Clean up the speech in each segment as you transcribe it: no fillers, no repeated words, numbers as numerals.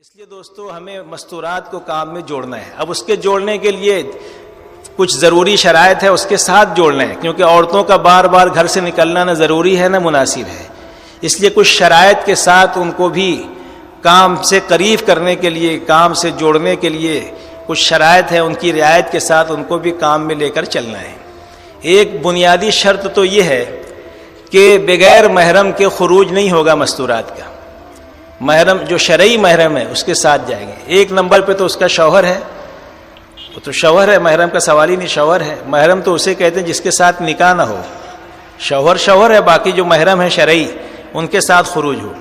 اس لیے دوستو ہمیں مستورات کو کام میں جوڑنا ہے. اب اس کے جوڑنے کے لیے کچھ ضروری شرائط ہے، اس کے ساتھ جوڑنا ہے، کیونکہ عورتوں کا بار بار گھر سے نکلنا نہ ضروری ہے نہ مناسب ہے. اس لیے کچھ شرائط کے ساتھ ان کو بھی کام سے قریب کرنے کے لیے، کام سے جوڑنے کے لیے کچھ شرائط ہے، ان کی رعایت کے ساتھ ان کو بھی کام میں لے کر چلنا ہے. ایک بنیادی شرط تو یہ ہے کہ بغیر محرم کے خروج نہیں ہوگا مستورات کا. محرم جو شرعی محرم ہے اس کے ساتھ جائیں گے. ایک نمبر پہ تو اس کا شوہر ہے، وہ تو شوہر ہے، محرم کا سوال ہی نہیں، شوہر ہے. محرم تو اسے کہتے ہیں جس کے ساتھ نکاح نہ ہو. شوہر ہے، باقی جو محرم ہے شرعی ان کے ساتھ خروج ہو.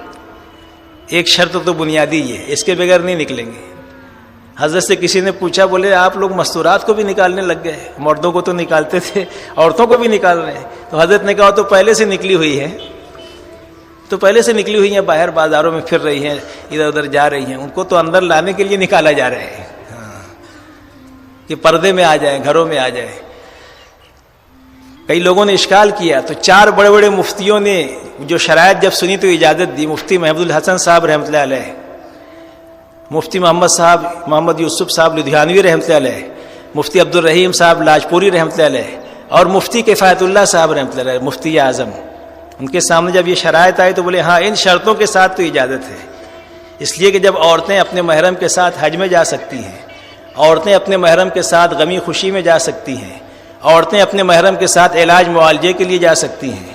ایک شرط تو بنیادی یہ ہے، اس کے بغیر نہیں نکلیں گے. حضرت سے کسی نے پوچھا، بولے آپ لوگ مستورات کو بھی نکالنے لگ گئے، مردوں کو تو نکالتے تھے، عورتوں کو بھی نکال رہے ہیں. تو حضرت نے کہا تو پہلے سے نکلی ہوئی ہے، تو پہلے سے نکلی ہوئی ہیں، باہر بازاروں میں پھر رہی ہیں، ادھر ادھر جا رہی ہیں، ان کو تو اندر لانے کے لیے نکالا جا رہا ہے کہ پردے میں آ جائیں، گھروں میں آ جائیں. کئی لوگوں نے اشکال کیا تو 4 بڑے بڑے مفتیوں نے جو شرائط جب سنی تو اجازت دی. مفتی محمود الحسن صاحب رحمۃ اللہ علیہ، مفتی محمد یوسف صاحب لدھیانوی رحمۃ اللہ علیہ، مفتی عبد الرحیم صاحب لاجپوری رحمۃ اللہ علیہ، اور مفتی کفایت اللہ صاحب رحمۃ اللہ علیہ، مفتی اعظم. ان کے سامنے جب یہ شرائط آئی تو بولے ہاں ان شرطوں کے ساتھ تو اجازت ہے. اس لیے کہ جب عورتیں اپنے محرم کے ساتھ حج میں جا سکتی ہیں، عورتیں اپنے محرم کے ساتھ غمی خوشی میں جا سکتی ہیں، عورتیں اپنے محرم کے ساتھ علاج معالجے کے لیے جا سکتی ہیں،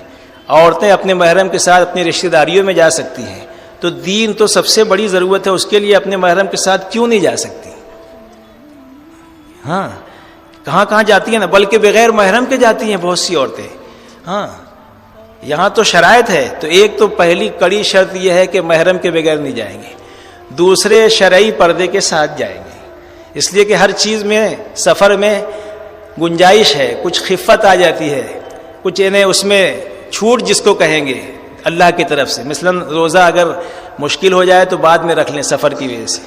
عورتیں اپنے محرم کے ساتھ اپنی رشتہ داریوں میں جا سکتی ہیں، تو دین تو سب سے بڑی ضرورت ہے، اس کے لیے اپنے محرم کے ساتھ کیوں نہیں جا سکتی؟ ہاں کہاں جاتی ہیں نا، بلکہ بغیر محرم کے جاتی ہیں بہت سی عورتیں. ہاں یہاں تو شرائط ہے. تو ایک تو پہلی کڑی شرط یہ ہے کہ محرم کے بغیر نہیں جائیں گے. دوسرے شرعی پردے کے ساتھ جائیں گے. اس لیے کہ ہر چیز میں سفر میں گنجائش ہے، کچھ خفت آ جاتی ہے، کچھ انہیں اس میں چھوٹ جس کو کہیں گے اللہ کی طرف سے. مثلا روزہ اگر مشکل ہو جائے تو بعد میں رکھ لیں سفر کی وجہ سے.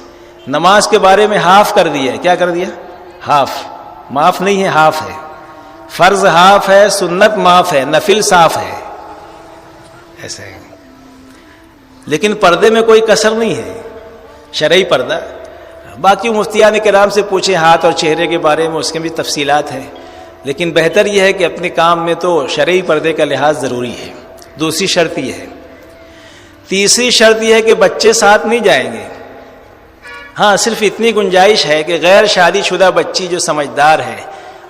نماز کے بارے میں ہاف کر دیا ہے. کیا کر دیا؟ ہاف. معاف نہیں ہے، ہاف ہے. فرض ہاف ہے، سنت معاف ہے، نفل صاف ہے. ایسا ہے. لیکن پردے میں کوئی کسر نہیں ہے، شرعی پردہ. باقی مفتیان کرام سے پوچھیں ہاتھ اور چہرے کے بارے میں، اس کے بھی تفصیلات ہیں، لیکن بہتر یہ ہے کہ اپنے کام میں تو شرعی پردے کا لحاظ ضروری ہے. دوسری شرط یہ ہے. تیسری شرط یہ ہے کہ بچے ساتھ نہیں جائیں گے. ہاں صرف اتنی گنجائش ہے کہ غیر شادی شدہ بچی جو سمجھدار ہے،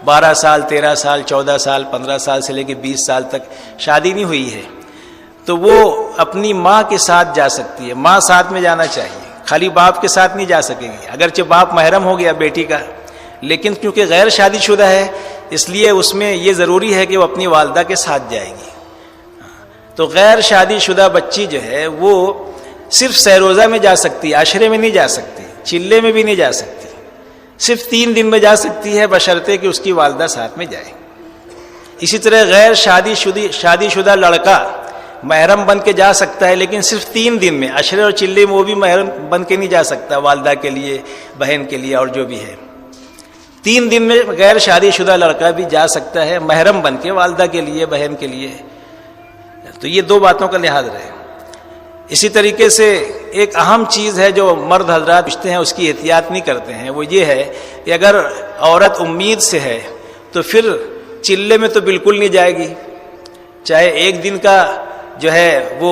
12 سال 13 سال 14 سال 15 سال سے لے کے 20 سال تک شادی نہیں ہوئی ہے، تو وہ اپنی ماں کے ساتھ جا سکتی ہے. ماں ساتھ میں جانا چاہیے، خالی باپ کے ساتھ نہیں جا سکے گی. اگرچہ باپ محرم ہو گیا بیٹی کا، لیکن کیونکہ غیر شادی شدہ ہے اس لیے اس میں یہ ضروری ہے کہ وہ اپنی والدہ کے ساتھ جائے گی. تو غیر شادی شدہ بچی جو ہے وہ صرف سہروزہ میں جا سکتی ہے، عشرے میں نہیں جا سکتی، چلے میں بھی نہیں جا سکتی. صرف 3 دن میں جا سکتی ہے بشرطے کہ اس کی والدہ ساتھ میں جائے. اسی طرح غیر شادی شدہ لڑکا محرم بن کے جا سکتا ہے، لیکن صرف 3 دن میں. عشرے اور چلے میں وہ بھی محرم بن کے نہیں جا سکتا، والدہ کے لیے، بہن کے لیے اور جو بھی ہے. 3 دن میں غیر شادی شدہ لڑکا بھی جا سکتا ہے محرم بن کے، والدہ کے لیے، بہن کے لیے. تو یہ 2 باتوں کا لحاظ رہے. اسی طریقے سے ایک اہم چیز ہے جو مرد حضرات پوچھتے ہیں، اس کی احتیاط نہیں کرتے ہیں، وہ یہ ہے کہ اگر عورت امید سے ہے تو پھر چلے میں تو بالکل نہیں جائے گی، چاہے 1 دن کا جو ہے وہ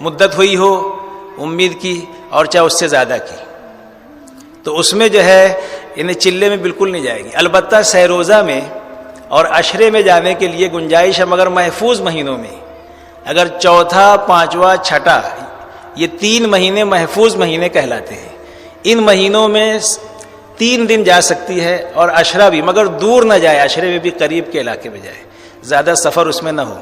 مدت ہوئی ہو امید کی اور چاہے اس سے زیادہ کی. تو اس میں جو ہے انہیں چلے میں بالکل نہیں جائے گی. البتہ سہروزہ میں اور عشرے میں جانے کے لیے گنجائش ہے، مگر محفوظ مہینوں میں. اگر چوتھا، 5واں، 6ٹھا یہ 3 مہینے محفوظ مہینے کہلاتے ہیں. ان مہینوں میں 3 دن جا سکتی ہے اور عشرہ بھی، مگر دور نہ جائے، عشرے میں بھی قریب کے علاقے میں جائے، زیادہ سفر اس میں نہ ہو.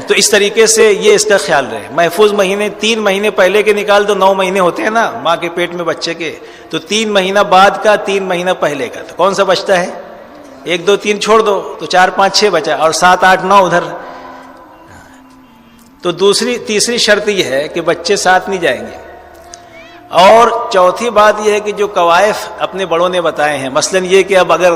تو اس طریقے سے یہ اس کا خیال رہے. محفوظ مہینے 3 مہینے پہلے کے نکال دو، 9 مہینے ہوتے ہیں نا ماں کے پیٹ میں بچے کے، تو 3 مہینہ بعد کا، 3 مہینہ پہلے کا، تو کون سا بچتا ہے؟ 1 2 3 چھوڑ دو تو 4 5 6 بچا، اور 7 8 9 ادھر. تو تیسری شرط یہ ہے کہ بچے ساتھ نہیں جائیں گے. اور چوتھی بات یہ ہے کہ جو قوائف اپنے بڑوں نے بتائے ہیں، مثلا یہ کہ اب اگر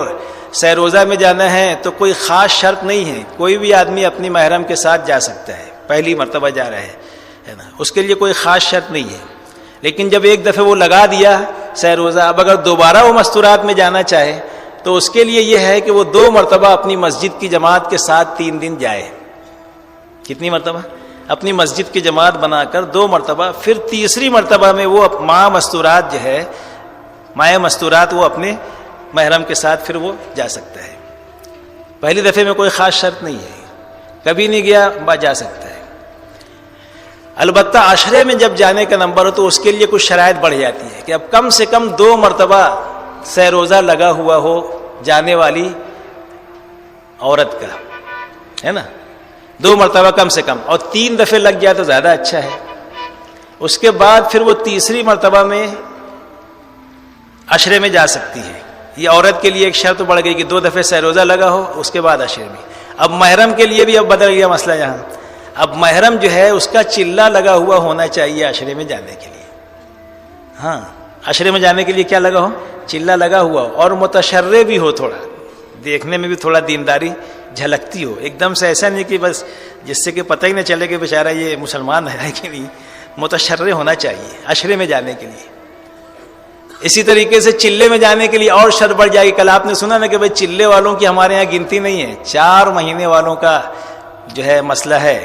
سہروزہ میں جانا ہے تو کوئی خاص شرط نہیں ہے، کوئی بھی آدمی اپنی محرم کے ساتھ جا سکتا ہے، پہلی مرتبہ جا رہا ہے نا، اس کے لیے کوئی خاص شرط نہیں ہے. لیکن جب ایک دفعہ وہ لگا دیا سہ روزہ، اب اگر دوبارہ وہ مستورات میں جانا چاہے تو اس کے لیے یہ ہے کہ وہ 2 مرتبہ اپنی مسجد کی جماعت کے ساتھ 3 دن جائے. کتنی مرتبہ؟ اپنی مسجد کی جماعت بنا کر 2 مرتبہ، پھر تیسری مرتبہ میں وہ ماہ مستورات جو ہے، ماہ مستورات، وہ اپنے محرم کے ساتھ پھر وہ جا سکتا ہے. پہلی دفعے میں کوئی خاص شرط نہیں ہے، کبھی نہیں گیا جا سکتا ہے. البتہ عشرے میں جب جانے کا نمبر ہو تو اس کے لیے کچھ شرائط بڑھ جاتی ہے کہ اب کم سے کم 2 مرتبہ سہ روزہ لگا ہوا ہو جانے والی عورت کا، ہے نا، 2 مرتبہ کم سے کم، اور 3 دفعے لگ جائے تو زیادہ اچھا ہے. اس کے بعد پھر وہ تیسری مرتبہ میں عشرے میں جا سکتی ہے. یہ عورت کے لیے ایک شرط بڑھ گئی کہ 2 دفعے سہ روزہ لگا ہو، اس کے بعد عشرے میں. اب محرم کے لیے بھی اب بدل گیا مسئلہ یہاں. اب محرم جو ہے اس کا چلہ لگا ہوا ہونا چاہیے عشرے میں جانے کے لیے. ہاں، عشرے میں جانے کے لیے کیا لگا ہو؟ چلہ لگا ہوا ہو، اور متشرع بھی ہو، تھوڑا دیکھنے میں بھی تھوڑا دینداری جھلکتی ہو. ایک دم سے ایسا نہیں کہ بس جس سے کہ پتہ ہی نہ چلے کہ بیچارہ یہ مسلمان ہے کہ نہیں. متشرع ہونا چاہیے عشرے میں جانے کے لیے. اسی طریقے سے چلے میں جانے کے لیے اور شرط بڑھ جائے گی. کل آپ نے سنا نا کہ بھائی چلے والوں کی ہمارے یہاں گنتی نہیں ہے، 4 مہینے والوں کا جو ہے مسئلہ ہے.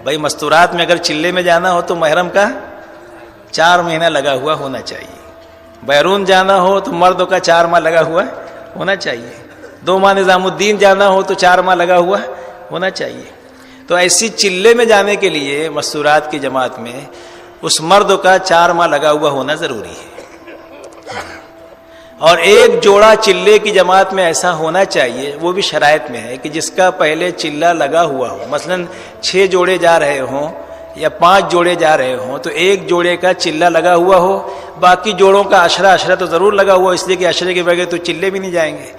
بھائی مستورات میں اگر چلے میں جانا ہو تو محرم کا 4 مہینہ لگا ہوا ہونا چاہیے. بیرون جانا ہو تو مرد کا 4 ماہ لگا ہوا ہونا چاہیے. 2 ماہ نظام الدین جانا ہو تو 4 ماہ لگا ہوا ہونا چاہیے. تو ایسی چلے میں جانے کے لیے مستورات کی جماعت میں اس مرد کا 4 ماہ لگا ہوا ہونا ضروری ہے. اور ایک جوڑا چلے کی جماعت میں ایسا ہونا چاہیے، وہ بھی شرائط میں ہے کہ جس کا پہلے چلہ لگا ہوا ہو. مثلا 6 جوڑے جا رہے ہوں یا 5 جوڑے جا رہے ہوں تو ایک جوڑے کا چلہ لگا ہوا ہو، باقی جوڑوں کا عشرہ تو ضرور لگا ہوا، اس لیے کہ عشرے کے بغیر تو چلے بھی نہیں جائیں گے،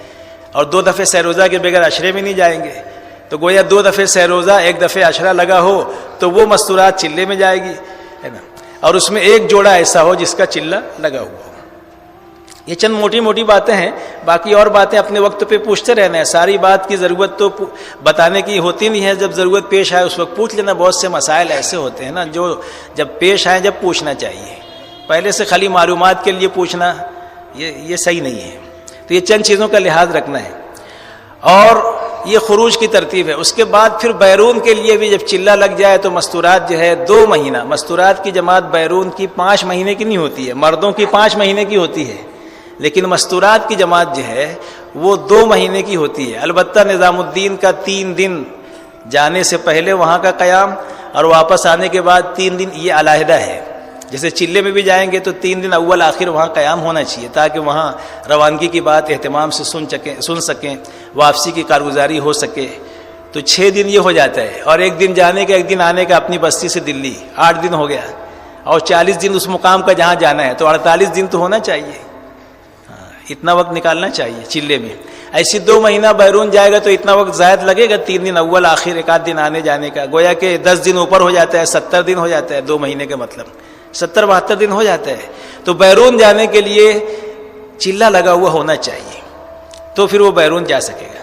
اور 2 دفعے سہ روزہ کے بغیر عشرے بھی نہیں جائیں گے. تو گویا 2 دفعے سہ روزہ، 1 دفعہ عشرہ لگا ہو تو وہ مستورات چلے میں جائے گی، ہے نا. اور اس میں ایک جوڑا ایسا ہو جس کا چلہ لگا ہوا ہو. یہ چند موٹی موٹی باتیں ہیں، باقی اور باتیں اپنے وقت پہ پوچھتے رہنا ہے. ساری بات کی ضرورت تو بتانے کی ہوتی نہیں ہے، جب ضرورت پیش آئے اس وقت پوچھ لینا. بہت سے مسائل ایسے ہوتے ہیں نا جو جب پیش آئے جب پوچھنا چاہیے. پہلے سے خالی معلومات کے لیے پوچھنا یہ صحیح نہیں ہے. تو یہ چند چیزوں کا لحاظ رکھنا ہے. اور یہ خروج کی ترتیب ہے. اس کے بعد پھر بیرون کے لیے بھی جب چلہ لگ جائے تو مستورات جو ہے 2 مہینہ، مستورات کی جماعت بیرون کی 5 مہینے کی نہیں ہوتی ہے، مردوں کی 5 مہینے کی ہوتی ہے، لیکن مستورات کی جماعت جو ہے وہ 2 مہینے کی ہوتی ہے. البتہ نظام الدین کا 3 دن جانے سے پہلے وہاں کا قیام اور واپس آنے کے بعد 3 دن یہ علیحدہ ہے. جیسے چلے میں بھی جائیں گے تو 3 دن اول آخر وہاں قیام ہونا چاہیے تاکہ وہاں روانگی کی بات اہتمام سے سن سکیں، واپسی کی کارگزاری ہو سکے. تو 6 دن یہ ہو جاتا ہے، اور 1 دن جانے کا 1 دن آنے کا اپنی بستی سے دلی، 8 دن ہو گیا. اور 40 دن اس مقام کا جہاں جانا ہے تو 48 دن تو ہونا چاہیے. اتنا وقت نکالنا چاہیے چلے میں. ایسی 2 مہینہ بیرون جائے گا تو اتنا وقت زائد لگے گا، 3 دن اول آخر، 1 دن آنے جانے کا. گویا کہ 10 دن اوپر ہو جاتا ہے، 70 دن ہو جاتا ہے 2 مہینے کا مطلب 70-72 دن ہو جاتا ہے. تو بیرون جانے کے لیے چلہ لگا ہوا ہونا چاہیے تو پھر وہ بیرون جا سکے گا.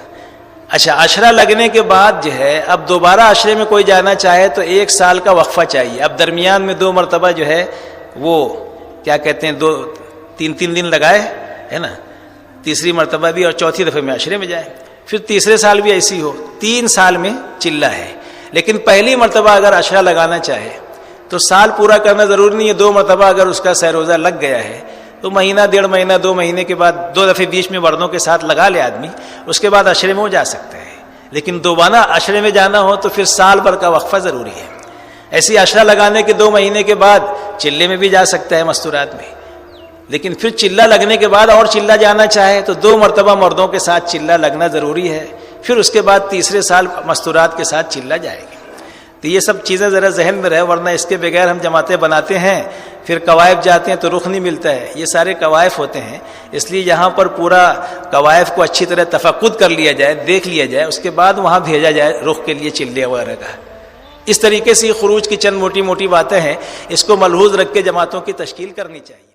اچھا، عشرہ لگنے کے بعد جو ہے اب دوبارہ عشرے میں کوئی جانا چاہے تو 1 سال کا وقفہ چاہیے. اب درمیان میں 2 مرتبہ جو ہے وہ کیا کہتے ہیں 2-3 دن لگائے، ہے نا، تیسری مرتبہ بھی اور چوتھی دفعہ میں عشرے میں جائے. پھر تیسرے سال بھی ایسی ہو. 3 سال میں چلہ ہے. لیکن پہلی مرتبہ اگر عشرہ لگانا چاہے تو سال پورا کرنا ضروری نہیں ہے. 2 مرتبہ اگر اس کا سہ روزہ لگ گیا ہے تو مہینہ 1.5 مہینہ 2 مہینے کے بعد 2 دفعے بیچ میں مردوں کے ساتھ لگا لے آدمی، اس کے بعد عشرے میں وہ جا سکتا ہے. لیکن دوبارہ عشرے میں جانا ہو تو پھر سال بھر کا وقفہ ضروری ہے. ایسی عشرہ لگانے کے 2 مہینے کے بعد چلے میں بھی جا سکتا ہے مستورات میں. لیکن پھر چلہ لگنے کے بعد اور چلہ جانا چاہے تو 2 مرتبہ مردوں کے ساتھ چلہ لگنا ضروری ہے. پھر اس کے بعد تیسرے سال مستورات کے ساتھ چلہ جائے گی. تو یہ سب چیزیں ذرا ذہن میں رہے، ورنہ اس کے بغیر ہم جماعتیں بناتے ہیں، پھر قوائف جاتے ہیں تو رخ نہیں ملتا ہے. یہ سارے قوائف ہوتے ہیں، اس لیے یہاں پر پورا قوائف کو اچھی طرح تفقد کر لیا جائے، دیکھ لیا جائے، اس کے بعد وہاں بھیجا جائے رخ کے لیے چلے وغیرہ کا. اس طریقے سے خروج کی چند موٹی موٹی باتیں ہیں، اس کو ملحوظ رکھ کے جماعتوں کی تشکیل کرنی چاہیے.